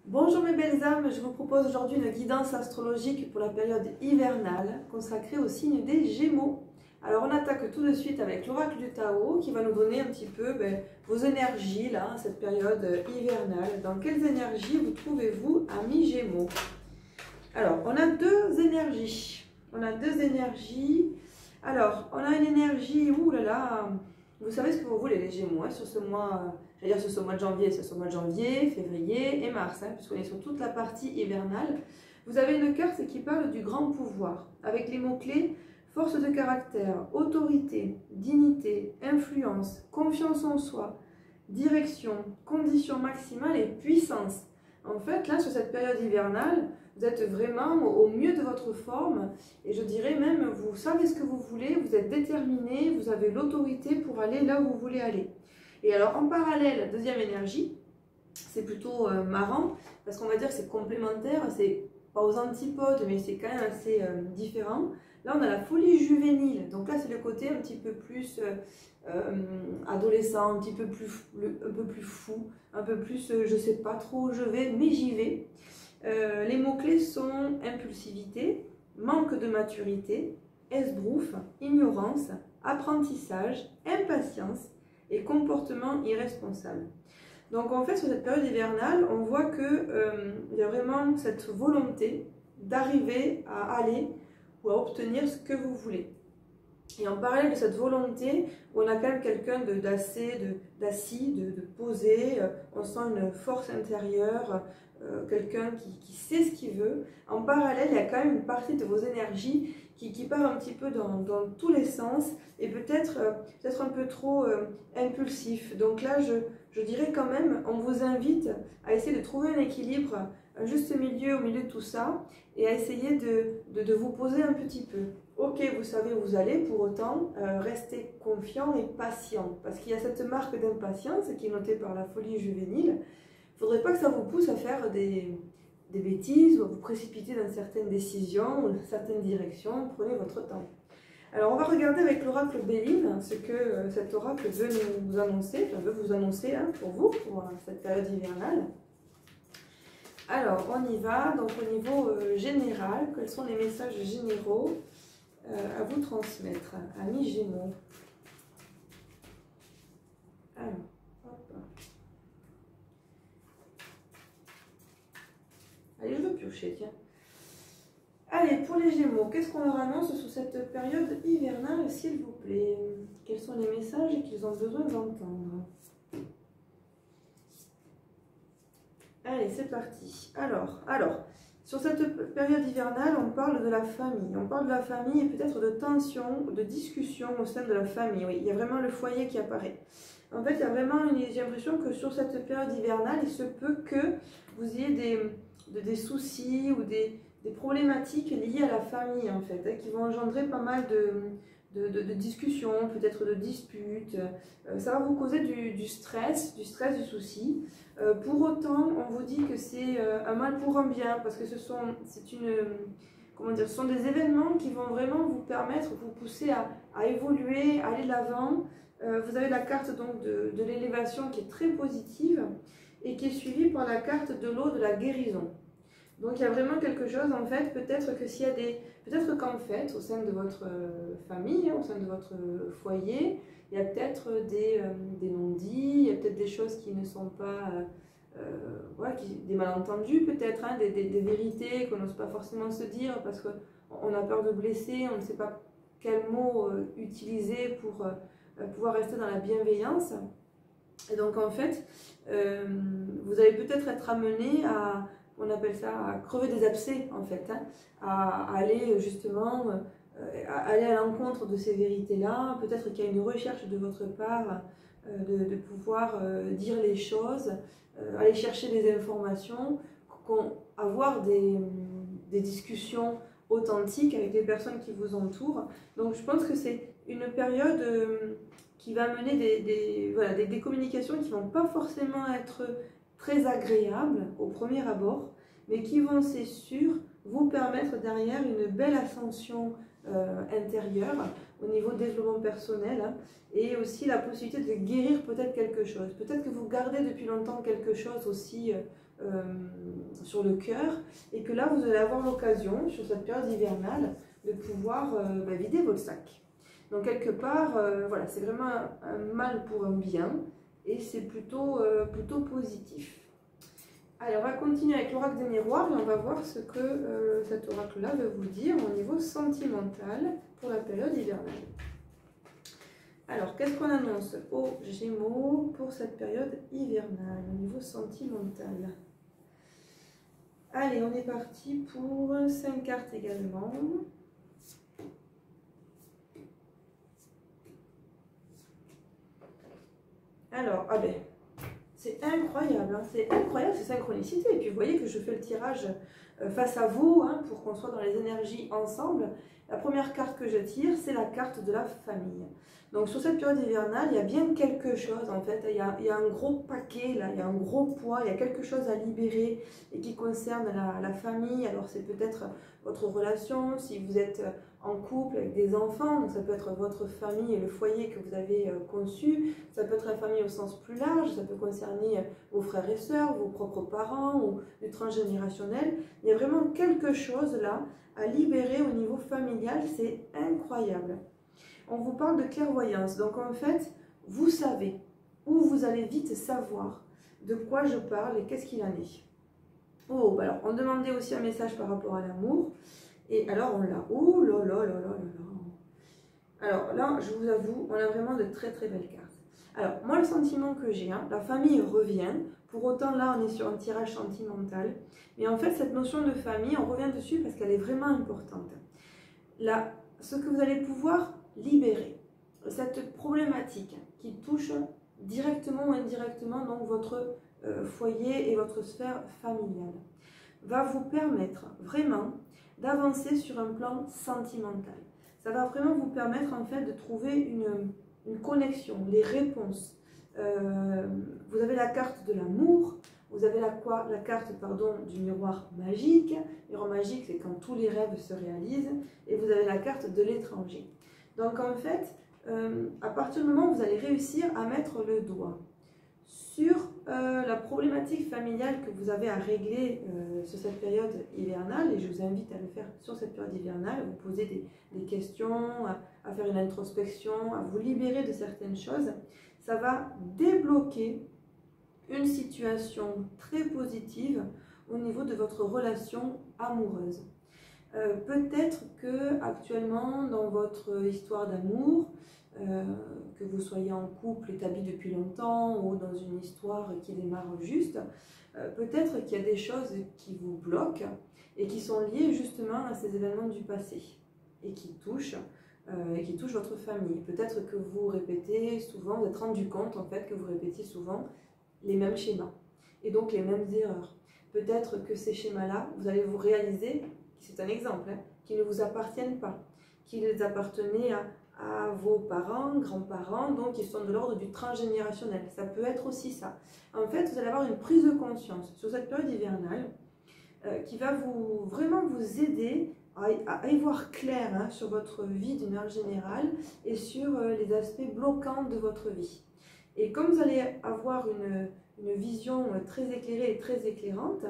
Bonjour mes belles âmes, je vous propose aujourd'hui une guidance astrologique pour la période hivernale consacrée au signe des Gémeaux. Alors on attaque tout de suite avec l'oracle du Tao qui va nous donner un petit peu vos énergies là, cette période hivernale. Dans quelles énergies vous trouvez-vous, amis Gémeaux? Alors on a deux énergies. Alors on a une énergie, ouh là là, vous savez ce que vous voulez les Gémeaux hein, sur ce mois. J'allais dire sur ce mois de janvier, c'est sur le mois de janvier, février et mars, hein, puisqu'on est sur toute la partie hivernale. Vous avez une carte qui parle du grand pouvoir, avec les mots-clés force de caractère, autorité, dignité, influence, confiance en soi, direction, condition maximale et puissance. En fait, là, sur cette période hivernale, vous êtes vraiment au mieux de votre forme et je dirais même, vous savez ce que vous voulez, vous êtes déterminé, vous avez l'autorité pour aller là où vous voulez aller. Et alors en parallèle, deuxième énergie, c'est plutôt marrant parce qu'on va dire que c'est complémentaire, c'est pas aux antipodes mais c'est quand même assez différent. Là on a la folie juvénile, donc là c'est le côté un petit peu plus adolescent, un peu plus fou, un peu plus je sais pas trop où je vais mais j'y vais. Les mots-clés sont impulsivité, manque de maturité, esbrouffe, ignorance, apprentissage, impatience et comportement irresponsable. Donc en fait sur cette période hivernale, on voit qu'il y a vraiment cette volonté d'arriver à aller ou à obtenir ce que vous voulez. Et en parallèle de cette volonté, on a quand même quelqu'un d'assis, de posé, on sent une force intérieure, quelqu'un qui sait ce qu'il veut. En parallèle, il y a quand même une partie de vos énergies qui part un petit peu dans tous les sens et peut-être un peu trop impulsif. Donc là, je dirais quand même, on vous invite à essayer de trouver un équilibre, un juste milieu au milieu de tout ça et à essayer de vous poser un petit peu. Ok, vous savez où vous allez, pour autant, restez confiant et patient. Parce qu'il y a cette marque d'impatience qui est notée par la folie juvénile. Il ne faudrait pas que ça vous pousse à faire des bêtises ou à vous précipiter dans certaines décisions ou dans certaines directions. Prenez votre temps. Alors, on va regarder avec l'oracle Béline ce que cet oracle veut nous annoncer, enfin, veut vous annoncer hein, pour vous, pour cette période hivernale. Alors, on y va. Donc, au niveau général, quels sont les messages généraux à vous transmettre, amis Gémeaux? Alors, hop. Allez, je veux piocher, tiens. Allez, pour les Gémeaux, qu'est-ce qu'on leur annonce sur cette période hivernale, s'il vous plaît? Quels sont les messages qu'ils ont besoin d'entendre? Allez, c'est parti. Alors, sur cette période hivernale, on parle de la famille. On parle de la famille et peut-être de tension, de discussion au sein de la famille. Oui, il y a vraiment le foyer qui apparaît. En fait, il y a vraiment j'ai l'impression que sur cette période hivernale, il se peut que vous ayez des soucis ou des problématiques liées à la famille, en fait, hein, qui vont engendrer pas mal de discussions, peut-être de disputes. Ça va vous causer du stress, du souci. Pour autant, on vous dit que c'est un mal pour un bien, parce que ce sont des événements qui vont vraiment vous permettre, vous pousser à évoluer, à aller de l'avant. Vous avez la carte donc de l'élévation qui est très positive et qui est suivie par la carte de l'eau de la guérison. Donc il y a vraiment quelque chose en fait, peut-être qu'en fait au sein de votre famille, au sein de votre foyer, il y a peut-être des non-dits, il y a peut-être des choses qui ne sont pas, des malentendus peut-être, hein, des vérités qu'on n'ose pas forcément se dire parce qu'on a peur de blesser, on ne sait pas quel mot utiliser pour pouvoir rester dans la bienveillance. Et donc en fait, vous allez peut-être être amené à, on appelle ça, à crever des abcès en fait, hein, à aller justement, aller à l'encontre de ces vérités-là. Peut-être qu'il y a une recherche de votre part de pouvoir dire les choses, aller chercher des informations, avoir des discussions authentiques avec les personnes qui vous entourent. Donc je pense que c'est une période qui va amener des communications qui ne vont pas forcément être très agréables au premier abord, mais qui vont, c'est sûr, vous permettre derrière une belle ascension intérieure au niveau développement personnel hein, et aussi la possibilité de guérir peut-être quelque chose. Peut-être que vous gardez depuis longtemps quelque chose aussi sur le cœur, et que là vous allez avoir l'occasion sur cette période hivernale de pouvoir vider votre sac. Donc quelque part, voilà, c'est vraiment un mal pour un bien, et c'est plutôt positif. Allez, on va continuer avec l'oracle des miroirs et on va voir ce que cet oracle-là veut vous dire au niveau sentimental pour la période hivernale. Alors, qu'est-ce qu'on annonce aux Gémeaux pour cette période hivernale au niveau sentimental? Allez, on est parti pour 5 cartes également. Alors, ah ben, c'est incroyable, hein, c'est incroyable ces synchronicités. Et puis vous voyez que je fais le tirage face à vous hein, pour qu'on soit dans les énergies ensemble. La première carte que je tire, c'est la carte de la famille. Donc sur cette période hivernale, il y a bien quelque chose en fait. Il y a un gros paquet là, il y a un gros poids, il y a quelque chose à libérer et qui concerne la famille. Alors c'est peut-être votre relation, si vous êtes en couple avec des enfants, donc ça peut être votre famille et le foyer que vous avez conçu, ça peut être la famille au sens plus large, ça peut concerner vos frères et sœurs, vos propres parents ou du transgénérationnel. Il y a vraiment quelque chose là à libérer au niveau familial, c'est incroyable. On vous parle de clairvoyance, donc en fait, vous savez, ou vous allez vite savoir de quoi je parle et qu'est-ce qu'il en est. Oh, bah alors on demandait aussi un message par rapport à l'amour. Et alors on l'a, oh là là là là là là. Alors là, je vous avoue, on a vraiment de très très belles cartes. Alors moi le sentiment que j'ai, hein, la famille revient, pour autant là on est sur un tirage sentimental, mais en fait cette notion de famille, on revient dessus parce qu'elle est vraiment importante. Là, ce que vous allez pouvoir libérer, cette problématique qui touche directement ou indirectement donc votre foyer et votre sphère familiale, va vous permettre vraiment d'avancer sur un plan sentimental. Ça va vraiment vous permettre en fait de trouver une connexion, les réponses. Vous avez la carte de l'amour, vous avez la carte du miroir magique. Le miroir magique, c'est quand tous les rêves se réalisent. Et vous avez la carte de l'étranger. Donc en fait, à partir du moment où vous allez réussir à mettre le doigt sur la problématique familiale que vous avez à régler sur cette période hivernale, et je vous invite à le faire sur cette période hivernale, à vous poser des questions, à faire une introspection, à vous libérer de certaines choses, ça va débloquer une situation très positive au niveau de votre relation amoureuse. Peut-être que actuellement dans votre histoire d'amour, que vous soyez en couple établi depuis longtemps ou dans une histoire qui démarre juste, peut-être qu'il y a des choses qui vous bloquent et qui sont liées justement à ces événements du passé et qui touchent votre famille. Peut-être que vous répétez souvent, vous êtes rendu compte en fait que vous répétiez souvent les mêmes schémas et donc les mêmes erreurs. Peut-être que ces schémas-là, vous allez vous réaliser, c'est un exemple, hein, qu'ils ne vous appartiennent pas, qu'ils appartenaient à vos parents, grands-parents, donc ils sont de l'ordre du transgénérationnel. Ça peut être aussi ça. En fait, vous allez avoir une prise de conscience sur cette période hivernale qui va vraiment vous aider à y voir clair hein, sur votre vie d'une manière générale et sur les aspects bloquants de votre vie. Et comme vous allez avoir une vision très éclairée et très éclairante,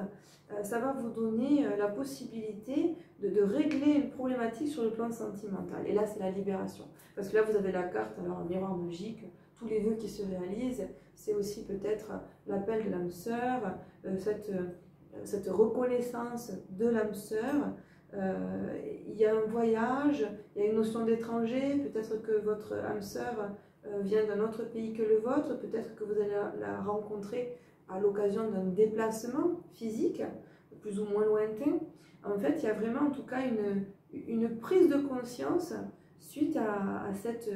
ça va vous donner la possibilité de régler une problématique sur le plan sentimental. Et là, c'est la libération. Parce que là, vous avez la carte, alors un miroir magique, tous les vœux qui se réalisent. C'est aussi peut-être l'appel de l'âme sœur, cette reconnaissance de l'âme sœur. Il y a un voyage, il y a une notion d'étranger, peut-être que votre âme sœur vient d'un autre pays que le vôtre, peut-être que vous allez la rencontrer à l'occasion d'un déplacement physique, plus ou moins lointain. En fait, il y a vraiment en tout cas une prise de conscience suite à cette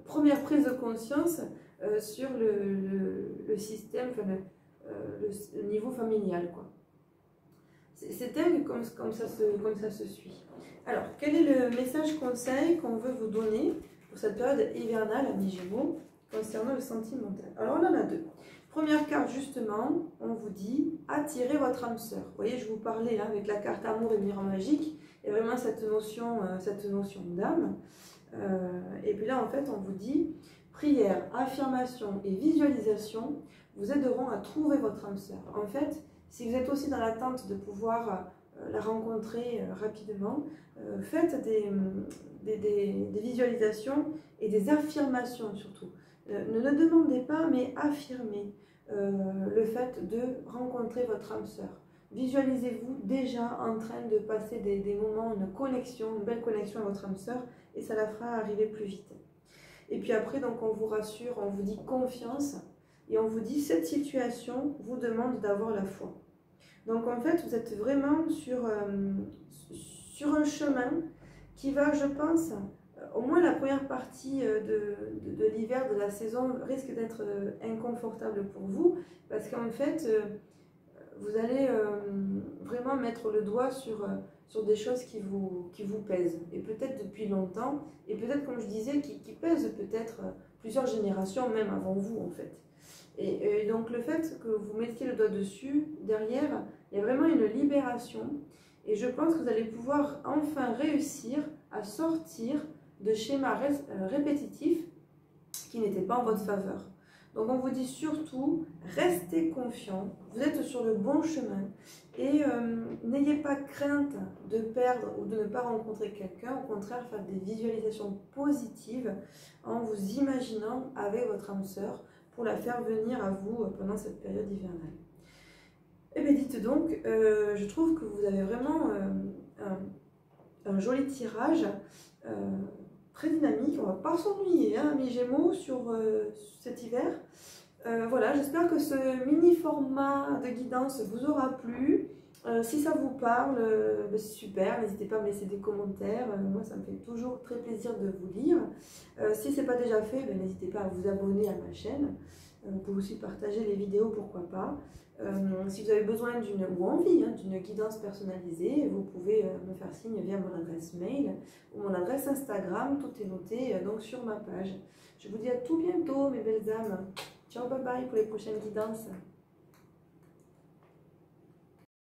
première prise de conscience sur le système, enfin, le niveau familial, quoi. C'est dingue comme ça se suit. Alors, quel est le message conseil qu'on veut vous donner pour cette période hivernale à mi-Gémeaux concernant le sentimental? Alors, on en a deux. Première carte, justement, on vous dit attirez votre âme sœur. Vous voyez, je vous parlais là avec la carte amour et miroir magique, et vraiment cette notion d'âme. Et puis là, en fait, on vous dit prière, affirmation et visualisation vous aideront à trouver votre âme sœur. En fait, Si vous êtes aussi dans l'attente de pouvoir la rencontrer rapidement, faites des visualisations et des affirmations surtout. Ne le demandez pas, mais affirmez le fait de rencontrer votre âme sœur. Visualisez-vous déjà en train de passer des moments, une connexion, une belle connexion à votre âme sœur, et ça la fera arriver plus vite. Et puis après, donc, on vous rassure, on vous dit confiance, et on vous dit cette situation vous demande d'avoir la foi. Donc en fait, vous êtes vraiment sur un chemin qui va, je pense, au moins la première partie de l'hiver, de la saison, risque d'être inconfortable pour vous, parce qu'en fait, vous allez vraiment mettre le doigt sur des choses qui vous pèsent, et peut-être depuis longtemps, et peut-être, comme je disais, qui pèsent peut-être plusieurs générations, même avant vous en fait. Et donc le fait que vous mettiez le doigt dessus, derrière, il y a vraiment une libération, et je pense que vous allez pouvoir enfin réussir à sortir de schémas répétitifs qui n'étaient pas en votre faveur. Donc on vous dit surtout, restez confiant, vous êtes sur le bon chemin, et n'ayez pas crainte de perdre ou de ne pas rencontrer quelqu'un. Au contraire, faites des visualisations positives en vous imaginant avec votre âme sœur pour la faire venir à vous pendant cette période hivernale. Et bien dites donc, je trouve que vous avez vraiment un joli tirage, très dynamique. On ne va pas s'ennuyer, hein, mes Gémeaux, sur cet hiver. Voilà, j'espère que ce mini format de guidance vous aura plu. Si ça vous parle, c'est super, n'hésitez pas à me laisser des commentaires, moi ça me fait toujours très plaisir de vous lire. Si ce n'est pas déjà fait, n'hésitez pas à vous abonner à ma chaîne. Vous pouvez aussi partager les vidéos, pourquoi pas. Si vous avez besoin ou envie d'une guidance personnalisée, vous pouvez me faire signe via mon adresse mail ou mon adresse Instagram, tout est noté donc sur ma page. Je vous dis à tout bientôt mes belles âmes. Ciao, bye bye pour les prochaines guidances.